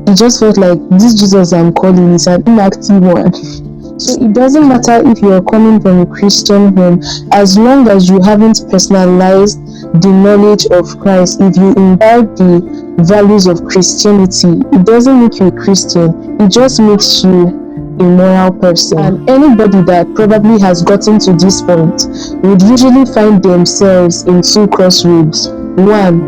It just felt like this Jesus I'm calling is an inactive one. So it doesn't matter if you're coming from a Christian home, as long as you haven't personalized the knowledge of Christ. If you imbibe the values of Christianity, it doesn't make you a Christian, it just makes you a moral person. And anybody that probably has gotten to this point would usually find themselves in two crossroads. One,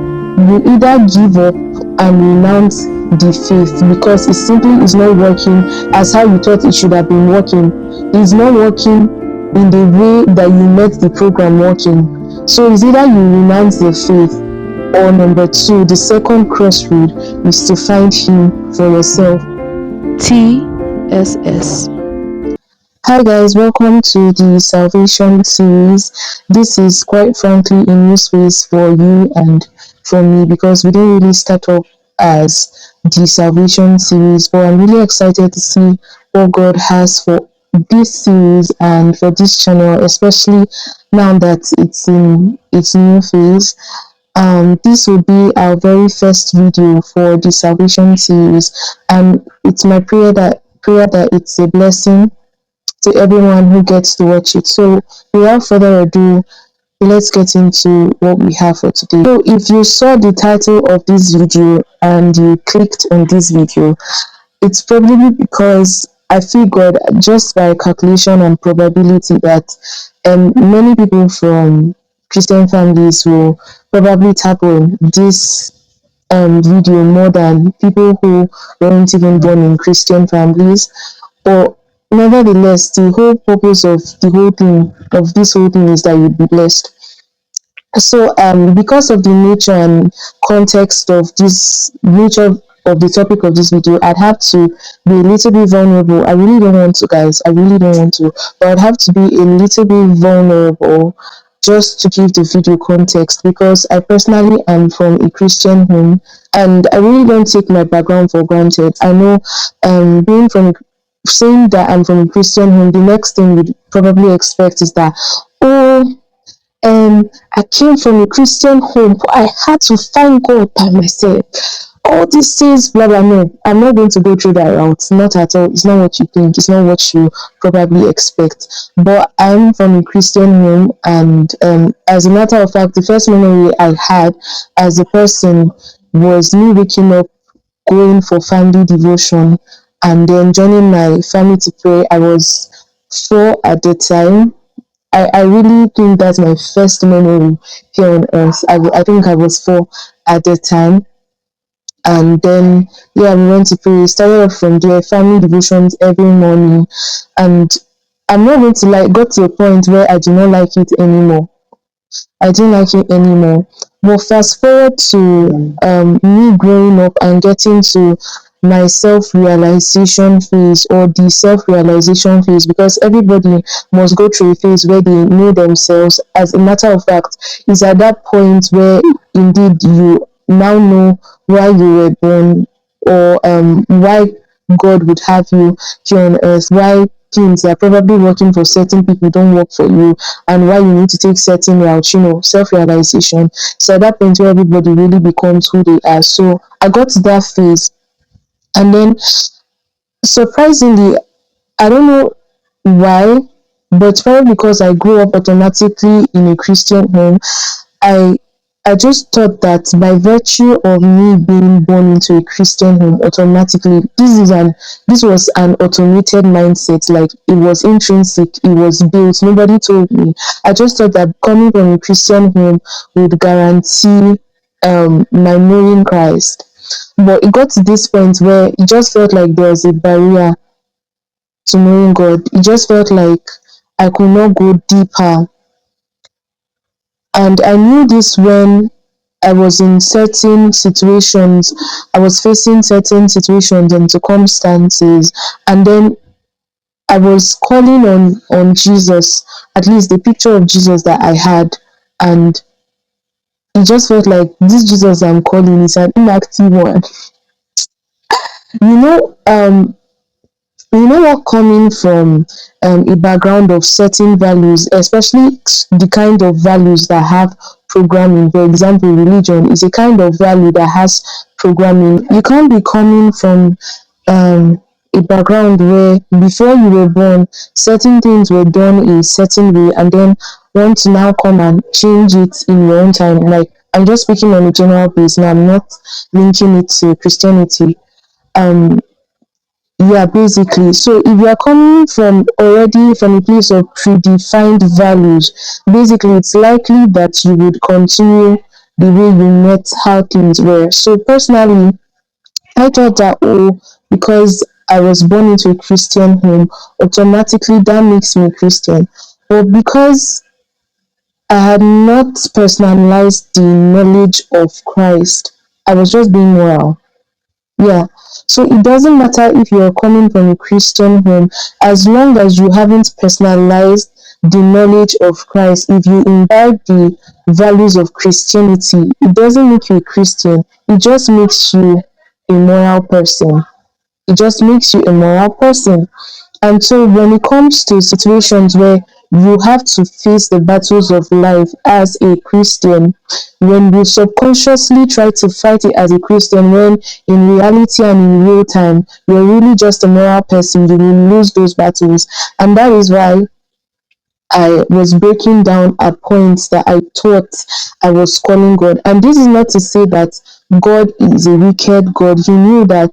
you either give up and renounce the faith because it simply is not working as how you thought it should have been working. It's not working in the way that you met the program working. So it's either you renounce the faith, or number two, the second crossroad is to find him for yourself. TSS. Hi guys, welcome to the Salvation series. This is quite frankly a new space for you and for me because we didn't really start off as the Salvation series, but I'm really excited to see what God has for this series and for this channel, especially now that it's in its new phase. This will be our very first video for the Salvation series, and it's my prayer that it's a blessing to everyone who gets to watch it. So without further ado, let's get into what we have for today. So if you saw the title of this video and you clicked on this video, it's probably because I figured just by calculation and probability that many people from Christian families will probably tap on this video more than people who weren't even born in Christian families. But nevertheless, the whole purpose of this whole thing is that you be blessed. So because of the nature and context of this nature of the topic of this video, I'd have to be a little bit vulnerable. I really don't want to, guys. I really don't want to. But I'd have to be a little bit vulnerable just to give the video context, because I personally am from a Christian home and I really don't take my background for granted. I know being from saying that I'm from a Christian home, the next thing you'd probably expect is that, oh, I came from a Christian home, but I had to find God by myself. All these things, blah blah. No, I'm not going to go through that route. Not at all. It's not what you think. It's not what you probably expect. But I'm from a Christian home, and as a matter of fact, the first memory I had as a person was me waking up, going for family devotion, and then joining my family to pray. I was 4 at the time. I really think that's my first memory here on earth. I think I was 4 at the time. And then, yeah, we went to pray. Started off from there, family devotions every morning. And I'm not going to lie, got to a point where I do not like it anymore. I didn't like it anymore. But fast forward to me growing up and getting to my self-realization phase, or the self-realization phase, because everybody must go through a phase where they know themselves. As a matter of fact, it's at that point where indeed you now know why you were born, or why God would have you here on earth, why things that are probably working for certain people don't work for you, and why you need to take certain routes, self-realization. So at that point where everybody really becomes who they are. So I got to that phase, and then surprisingly, I don't know why, but probably because I grew up automatically in a Christian home, I I just thought that by virtue of me being born into a Christian home, automatically this was an automated mindset. Like, it was intrinsic, it was built. Nobody told me. I just thought that coming from a Christian home would guarantee my knowing Christ. But it got to this point where it just felt like there was a barrier to knowing God. It just felt like I could not go deeper. And I knew this when I was in certain situations, I was facing certain situations and circumstances, and then I was calling on Jesus, at least the picture of Jesus that I had, and it just felt like this Jesus I'm calling is an inactive one. You know, You know what, coming from a background of certain values, especially the kind of values that have programming, for example religion is a kind of value that has programming. You can't be coming from um, a background where before you were born certain things were done a certain way, and then want to now come and change it in your own time. Like, I'm just speaking on a general base now, I'm not linking it to Christianity. um yeah, basically. So if you are coming from already from a place of predefined values, basically it's likely that you would continue the way you met how things were. So personally, I thought that, oh, because I was born into a Christian home, automatically that makes me Christian. But because I had not personalized the knowledge of Christ, I was just being moral. Yeah. So it doesn't matter if you're coming from a Christian home, as long as you haven't personalized the knowledge of Christ. If you imbibe the values of Christianity, it doesn't make you a Christian. It just makes you a moral person. It just makes you a moral person. And so when it comes to situations where you have to face the battles of life as a Christian, when you subconsciously try to fight it as a Christian, when in reality and in real time, you're really just a moral person, you will lose those battles. And that is why I was breaking down at points that I thought I was calling God. And this is not to say that God is a wicked God. He knew that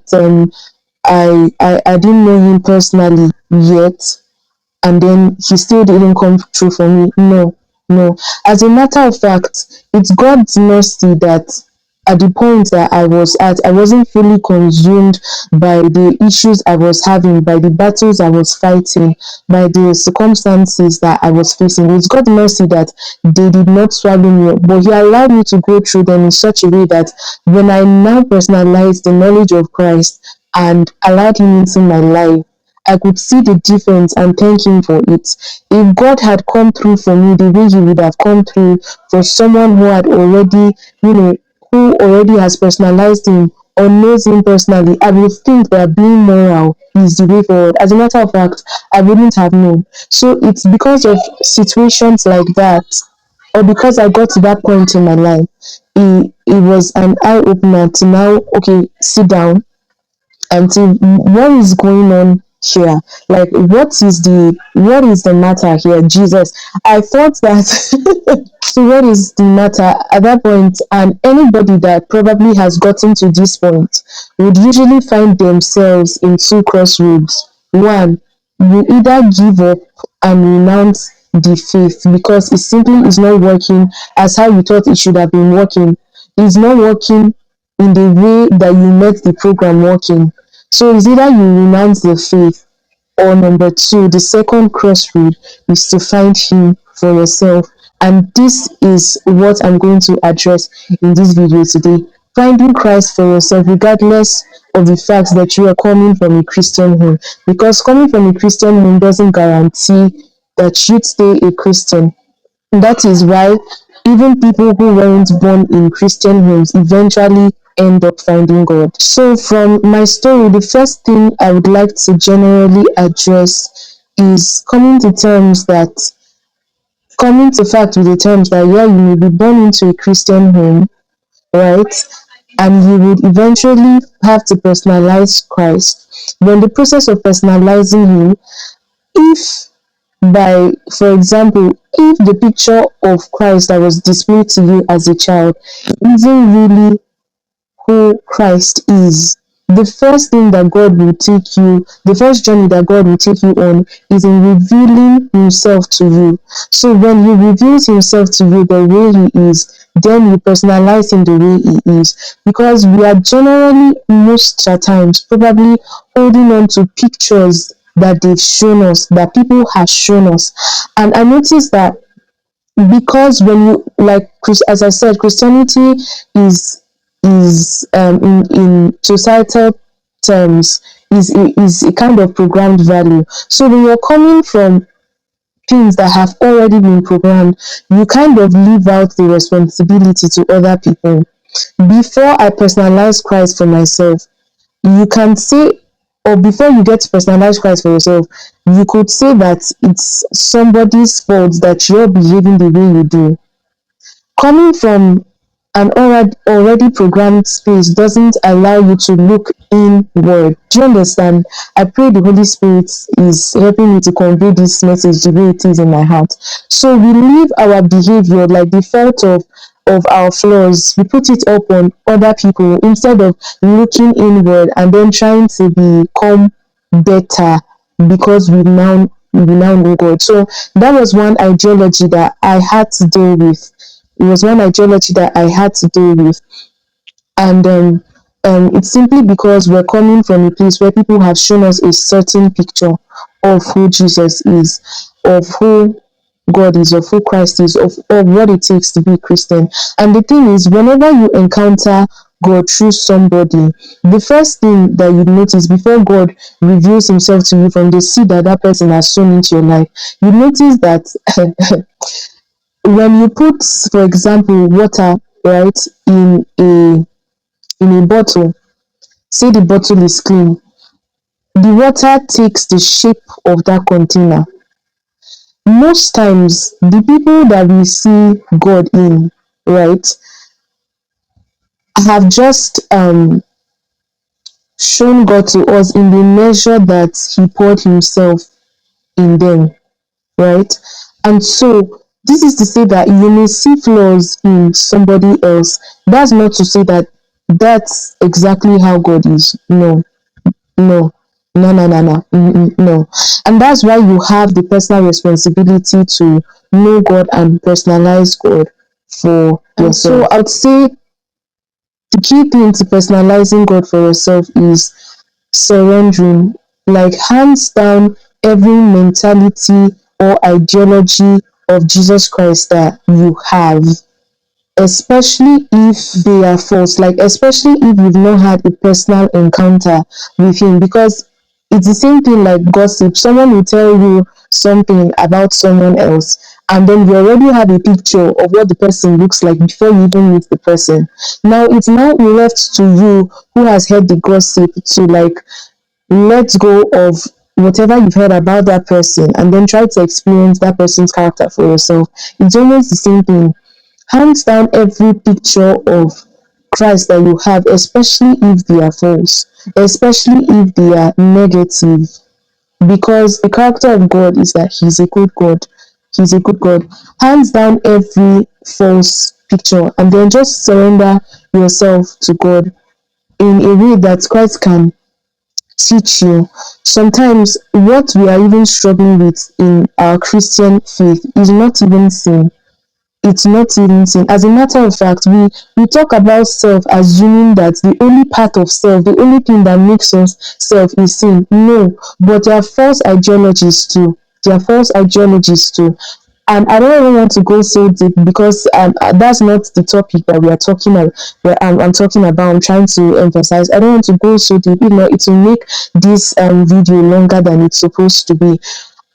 I didn't know him personally yet, and then he still didn't come through for me. No, no. As a matter of fact, it's God's mercy that at the point that I was at, I wasn't fully consumed by the issues I was having, by the battles I was fighting, by the circumstances that I was facing. It's God's mercy that they did not swallow me up, but He allowed me to go through them in such a way that when I now personalized the knowledge of Christ and allowed Him into my life, I could see the difference and thank him for it. If God had come through for me the way he would have come through for someone who had already, you know, who already has personalized him or knows him personally, I would think that being moral is the way forward. As a matter of fact, I wouldn't have known. So it's because of situations like that, or because I got to that point in my life, it was an eye opener to now, okay, sit down and see what is going on here. Like, what is the matter here, Jesus? I thought that so what is the matter at that point? And anybody that probably has gotten to this point would usually find themselves in two crossroads. One, you either give up and renounce the faith because it simply is not working as how you thought it should have been working. It's not working in the way that you met the program working. So it's either you renounce the faith, or number two, the second crossroad is to find him for yourself. And this is what I'm going to address in this video today. Finding Christ for yourself, regardless of the fact that you are coming from a Christian home. Because coming from a Christian home doesn't guarantee that you'd stay a Christian. That is why even people who weren't born in Christian homes eventually end up finding God. So, from my story, the first thing I would like to generally address is coming to fact with the terms that, yeah, you may be born into a Christian home, right? And you would eventually have to personalize Christ. But in the process of personalizing Him, if by, for example, if the picture of Christ that was displayed to you as a child isn't really who Christ is, the first thing that God will take you, the first journey that God will take you on is in revealing Himself to you. So when He reveals Himself to you the way He is, then you personalize Him the way He is. Because we are generally, most at times, probably holding on to pictures that they've shown us, that people have shown us. And I noticed that because when you, like, as I said, Christianity is in societal terms is a kind of programmed value. So when you're coming from things that have already been programmed, you kind of leave out the responsibility to other people. Before I personalize Christ for myself, you can say, or before you get to personalize Christ for yourself, you could say that it's somebody's fault that you're behaving the way you do. Coming from an already programmed space doesn't allow you to look inward. Do you understand? I pray the Holy Spirit is helping me to convey this message the way it is in my heart. So we leave our behavior, like the fault of our flaws, we put it up on other people instead of looking inward and then trying to become better because we now know God. So that was one ideology that I had to deal with. It was one ideology that I had to deal with. And it's simply because we're coming from a place where people have shown us a certain picture of who Jesus is, of who God is, of who Christ is, of what it takes to be a Christian. And the thing is, whenever you encounter God through somebody, the first thing that you notice before God reveals himself to you from the seed that that person has sown into your life, you notice that when you put, for example, water, right, in a bottle, say the bottle is clean, the water takes the shape of that container. Most times the people that we see God in, right, have just shown God to us in the measure that he poured himself in them, right? And so this is to say that you may see flaws in somebody else. That's not to say that that's exactly how God is. No, no, no. And that's why you have the personal responsibility to know God and personalize God for yourself. So I'd say the key thing to personalizing God for yourself is surrendering, like hands down, every mentality or ideology of Jesus Christ that you have, especially if they are false, like especially if you've not had a personal encounter with him, because it's the same thing like gossip. Someone will tell you something about someone else, and then you already have a picture of what the person looks like before you even meet the person. Now it's now left to you who has heard the gossip to like let go of whatever you've heard about that person and then try to experience that person's character for yourself. It's almost the same thing. Hands down, every picture of Christ that you have, especially if they are false, especially if they are negative, because the character of God is that he's a good God. He's a good God. Hands down, every false picture, and then just surrender yourself to God in a way that Christ can teach you. Sometimes what we are even struggling with in our Christian faith is not even sin. It's not even sin. As a matter of fact, we talk about self assuming that the only part of self, the only thing that makes us self is sin. No, but there are false ideologies too. There are false ideologies too. And I don't even want to go so deep because that's not the topic that we are talking about. Where I'm talking about. I'm trying to emphasize. I don't want to go so deep. You know, it will make this video longer than it's supposed to be.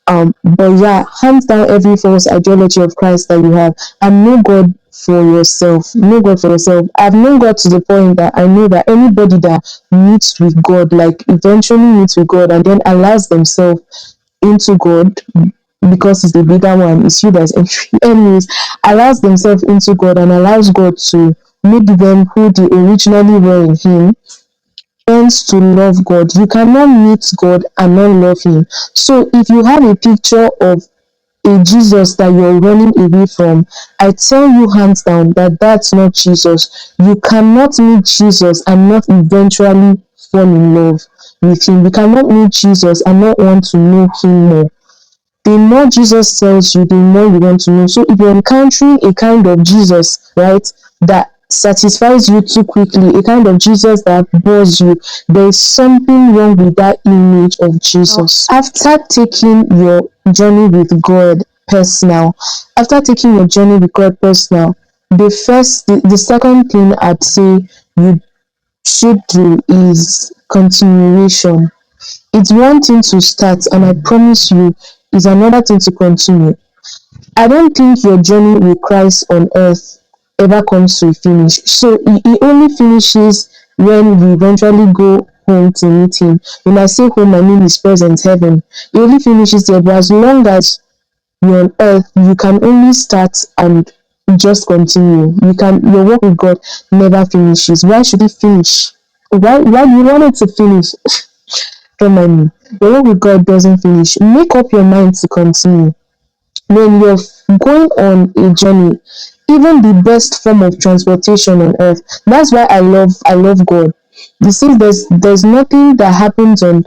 But yeah, hands down every false ideology of Christ that you have, and know God for yourself. Know God for yourself. I've known God to the point that I know that anybody that meets with God, like eventually meets with God and then allows themselves into God, because it's the bigger one, it's you that's entry. Anyways, allows themselves into God and allows God to make them who they originally were in Him, tends to love God. You cannot meet God and not love Him. So if you have a picture of a Jesus that you're running away from, I tell you hands down that that's not Jesus. You cannot meet Jesus and not eventually fall in love with Him. You cannot meet Jesus and not want to know Him more. The more Jesus tells you, the more you want to know. So if you're encountering a kind of Jesus, right, that satisfies you too quickly, a kind of Jesus that bores you, there is something wrong with that image of Jesus. After taking your journey with God personal, the second thing I'd say you should do is continuation. It's one thing to start, and I promise you, it's another thing to continue. I don't think your journey with Christ on earth ever comes to a finish. So it only finishes when we eventually go home to meet him. When I say home, I mean his presence, heaven. It only finishes there. But as long as you're on earth, you can only start and just continue. Your work with God never finishes. Why should it finish? Why do you want it to finish? Don't mind me. Your work with God doesn't finish. Make up your mind to continue. When you're going on a journey, even the best form of transportation on earth, that's why I love God. You see, there's nothing that happens on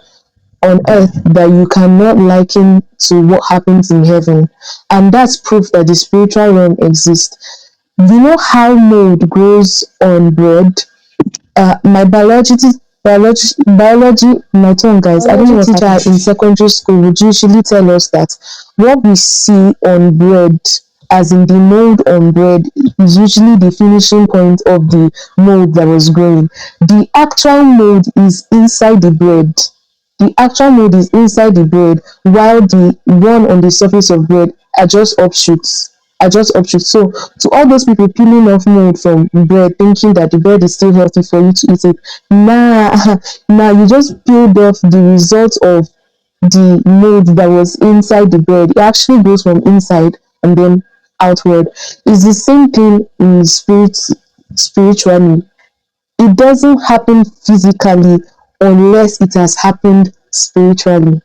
earth that you cannot liken to what happens in heaven. And that's proof that the spiritual realm exists. You know how mold grows on bread? My biology, my tongue, guys. I don't know what teacher in secondary school would usually tell us that what we see on bread, as in the mold on bread, is usually the finishing point of the mold that was growing. The actual mold is inside the bread. The actual mold is inside the bread, while the one on the surface of bread are just offshoots. Are just offshoots. So to all those people peeling off mold from bread, thinking that the bread is still healthy for you to eat it, nah, nah, you just peeled off the result of the mold that was inside the bread. It actually goes from inside and then outward. It's the same thing in spiritually. It doesn't happen physically unless it has happened spiritually.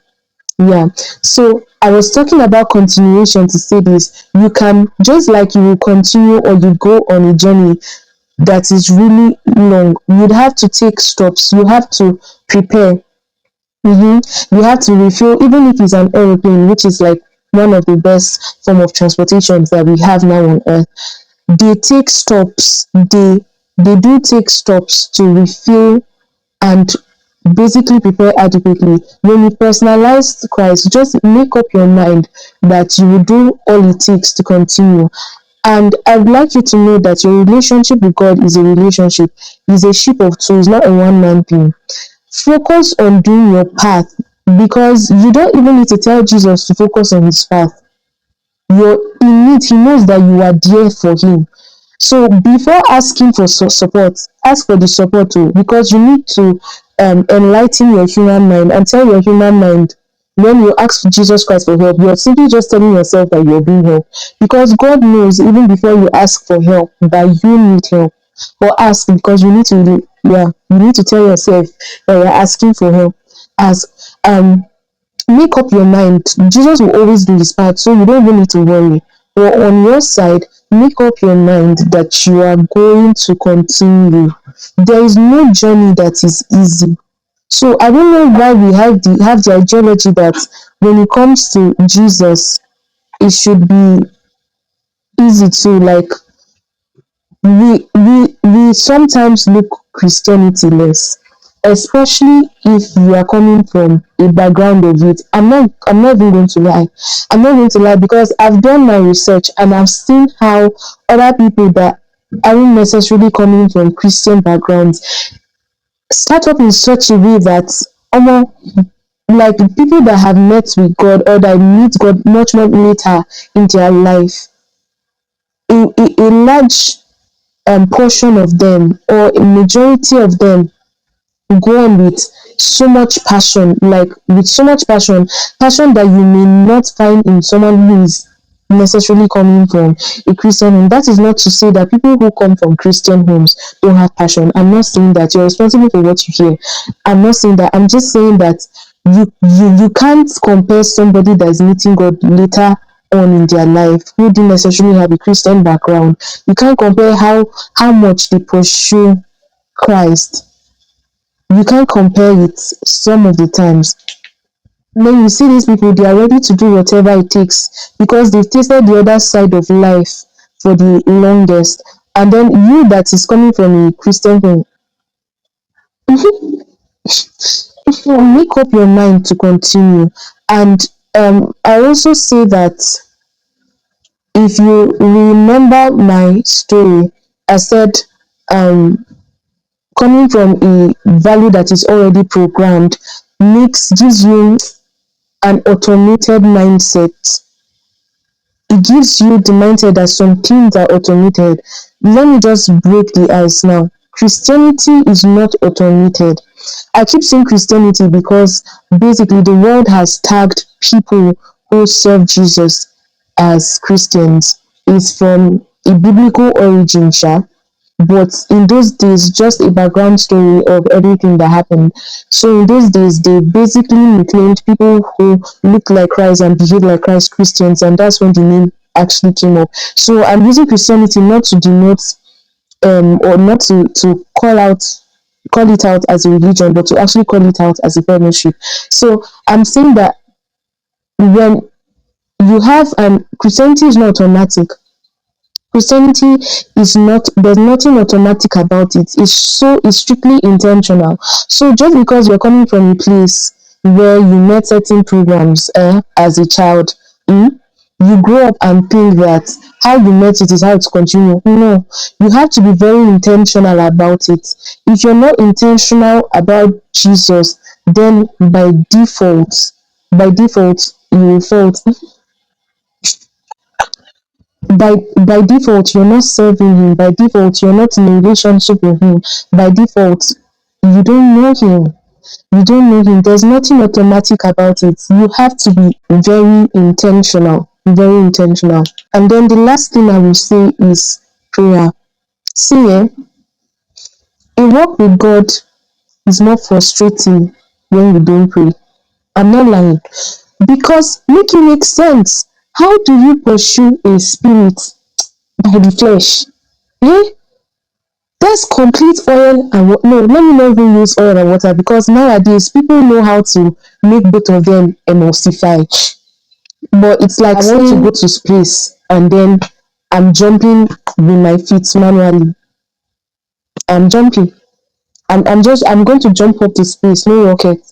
Yeah. So I was talking about continuation to say this. You can, just like you will continue or you go on a journey that is really long, you'd have to take stops. You have to prepare. You have to refuel, even if it's an aeroplane, which is like one of the best form of transportations that we have now on earth. They take stops. They do take stops to refuel and basically prepare adequately. When you personalize Christ, just make up your mind that you will do all it takes to continue. And I'd like you to know that your relationship with God is a relationship, is a ship of two, it's not a one man thing. Focus on doing your path, because you don't even need to tell Jesus to focus on his path. You're in it, he knows that you are there for him. So before asking for support, ask for the support too, because you need to enlighten your human mind and tell your human mind, when you ask Jesus Christ for help, you're simply just telling yourself that you're being helped. Because God knows even before you ask for help that you need help. Or ask, because you need to, yeah, you need to tell yourself that you're asking for help. Ask. Make up your mind. Jesus will always do his part, so you don't even need to worry. But on your side, make up your mind that you are going to continue. There is no journey that is easy. So I don't know why we have the ideology that when it comes to Jesus, it should be easy to, like, we sometimes look Christianity less, especially if you are coming from a background of it. I'm not even going to lie. I'm not going to lie, because I've done my research and I've seen how other people that aren't necessarily coming from Christian backgrounds start up in such a way that, almost like, people that have met with God or that meet God much more later in their life, a large portion of them, or a majority of them, go on with so much passion, like with so much passion that you may not find in someone who is necessarily coming from a Christian home. That is not to say that people who come from Christian homes don't have passion. I'm not saying that. You're responsible for what you hear. I'm not saying that. I'm just saying that you can't compare somebody that is meeting God later on in their life, who didn't necessarily have a Christian background. You can't compare how much they pursue Christ. You can't compare it some of the times. When you see these people, they are ready to do whatever it takes because they've tasted the other side of life for the longest. And then you that is coming from a Christian home, if you make up your mind to continue. And I also say that, if you remember my story, I said, um, coming from a value that is already programmed gives you an automated mindset. It gives you the mindset that some things are automated. Let me just break the ice now. Christianity is not automated. I keep saying Christianity because basically the world has tagged people who serve Jesus as Christians. It's from a biblical origin, sha, but in those days, just a background story of everything that happened. So in those days, they basically claimed people who look like Christ and behave like Christ Christians, and that's when the name actually came up. So I'm using Christianity not to denote or not to call it out as a religion, but to actually call it out as a fellowship. So I'm saying that when you have Christianity is not automatic. Christianity is not, there's nothing automatic about it. It's strictly intentional. So just because you're coming from a place where you met certain programs as a child, you grow up and think that how you met it is how it's continue. No, you have to be very intentional about it. If you're not intentional about Jesus, then by default, you will fall. By default you're not serving him, by default you're not in a relationship with him, by default you don't know him. There's nothing automatic about it. You have to be very intentional. And then the last thing I will say is prayer. See, a walk with God is not frustrating when you don't pray. I'm not lying, because make it make sense. How do you pursue a spirit by the flesh? Eh? That's complete oil and water. No, let me not even use oil and water, because nowadays people know how to make both of them emulsify. But it's like I want to go to space and then I'm jumping with my feet manually. I'm jumping. I'm going to jump up to space, no rocket.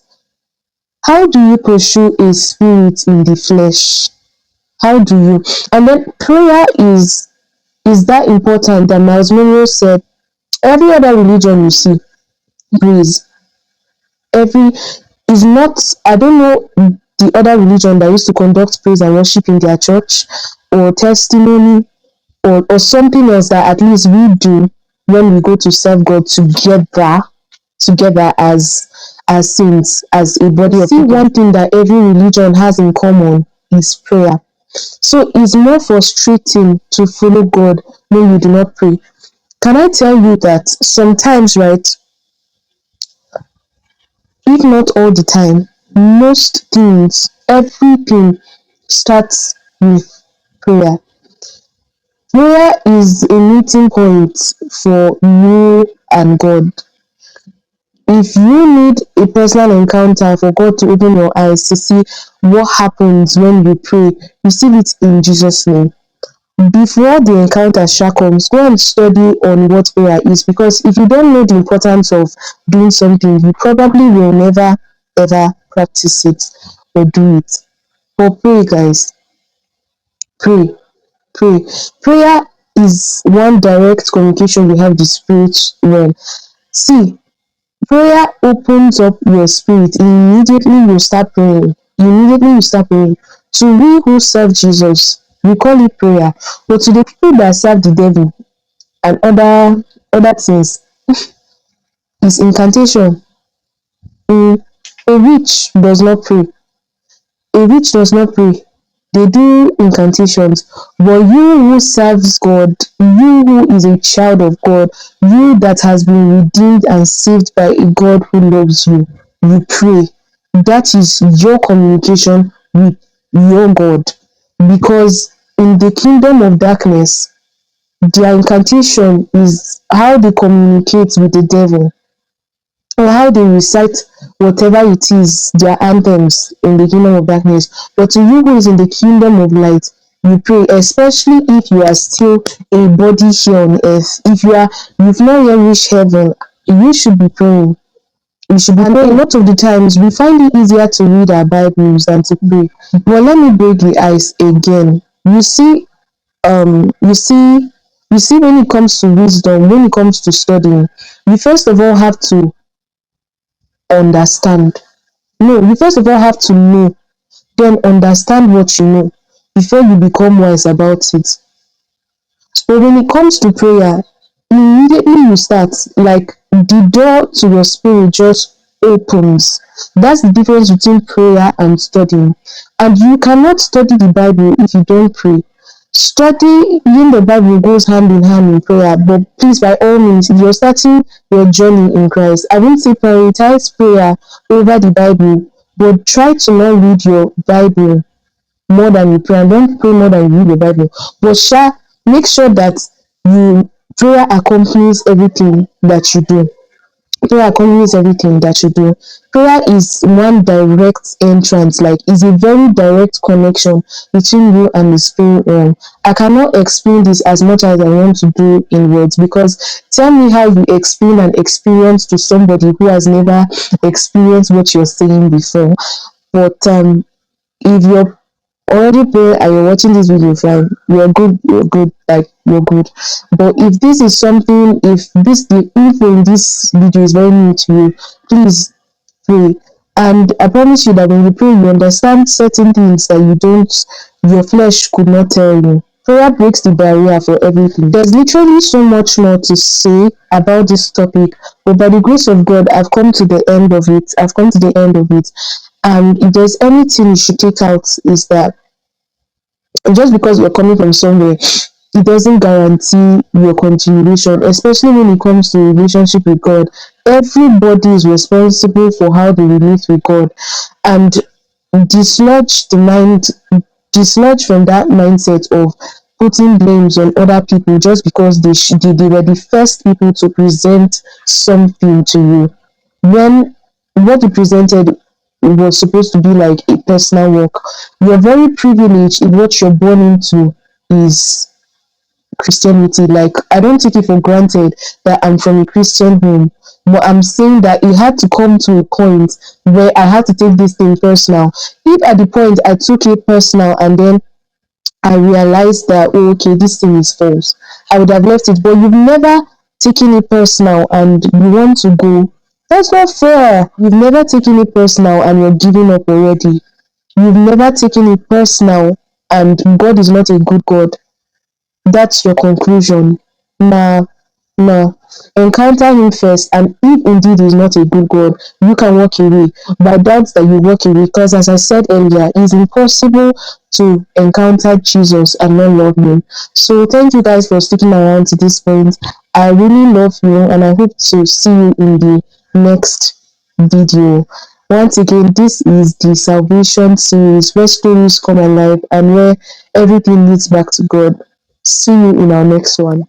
How do you pursue a spirit in the flesh? How do you? And then prayer is that important that Miles Monroe said every other religion you see praise. Every is not, I don't know the other religion that used to conduct praise and worship in their church or testimony or something else that at least we do when we go to serve God together as saints, as a body of people. One thing that every religion has in common is prayer. So it's more frustrating to follow God when you do not pray. Can I tell you that sometimes, right, if not all the time, most things, everything starts with prayer. Prayer is a meeting point for you and God. If you need a personal encounter for God to open your eyes to see what happens when you pray, receive it in Jesus' name. Before the encounter comes, go and study on what prayer is, because if you don't know the importance of doing something, you probably will never ever practice it or do it. But pray, guys. Pray. Pray. Prayer is one direct communication we have with the spirit realm. See, prayer opens up your spirit. Immediately you start praying. To we who serve Jesus, we call it prayer. But to the people that serve the devil and other things, is incantation. A witch does not pray. A witch does not pray. They do incantations. But you who serves God, you who is a child of God, you that has been redeemed and saved by a God who loves you, you pray. That is your communication with your God. Because in the kingdom of darkness, their incantation is how they communicate with the devil, or how they recite whatever it is, their anthems in the kingdom of darkness. But to you who is in the kingdom of light, you pray, especially if you are still a body here on earth. If you've not yet reached heaven, you should be praying. We should be praying. A lot of the times we find it easier to read our Bibles than to pray. But let me break the ice again. Um you see you see, when it comes to wisdom, when it comes to studying, you first of all have to understand. No, you first of all have to know, then understand what you know before you become wise about it. But when it comes to prayer, immediately you start, like the door to your spirit just opens. That's the difference between prayer and studying. And you cannot study the Bible if you don't pray. Studying the Bible goes hand in hand in prayer, but please, by all means, if you're starting your journey in Christ, I won't say prioritize prayer over the Bible, but try to not read your Bible more than you pray, and don't pray more than you read the Bible. But make sure that you prayer accompanies everything that you do. Prayer accompanies everything that you do. Prayer is one direct entrance, like is a very direct connection between you and the spirit realm. I cannot explain this as much as I want to do in words, because tell me how you explain an experience to somebody who has never experienced what you're saying before. But if you're already praying and you're watching this video, fine, you're good, like you're good. But if this is something, if this the info in this video is very new to you, please pray. And I promise you that when you pray, you understand certain things that your flesh could not tell you. Prayer breaks the barrier for everything. There's literally so much more to say about this topic, but by the grace of God, I've come to the end of it. I've come to the end of it. And if there's anything you should take out, is that just because you're coming from somewhere, it doesn't guarantee your continuation, especially when it comes to relationship with God. Everybody is responsible for how they relate with God, and dislodge the mind, dislodge from that mindset of putting blames on other people just because they were the first people to present something to you, when what you presented was supposed to be like a personal work. You're very privileged if what you're born into is Christianity. Like, I don't take it for granted that I'm from a Christian home, but I'm saying that it had to come to a point where I had to take this thing personal. If at the point I took it personal and then I realized that, oh, okay, this thing is false, I would have left it. But you've never taken it personal and you want to go. That's not fair. You've never taken it personal and you're giving up already. You've never taken it personal and God is not a good God. That's your conclusion. Nah, nah. Encounter him first, and if indeed he's not a good God, you can walk away. But I doubt that you walk away, because as I said earlier, it's impossible to encounter Jesus and not love him. So thank you guys for sticking around to this point. I really love you, and I hope to see you in the next video. Once again, this is the Salvation series, where stories come alive and where everything leads back to God. See you in our next one.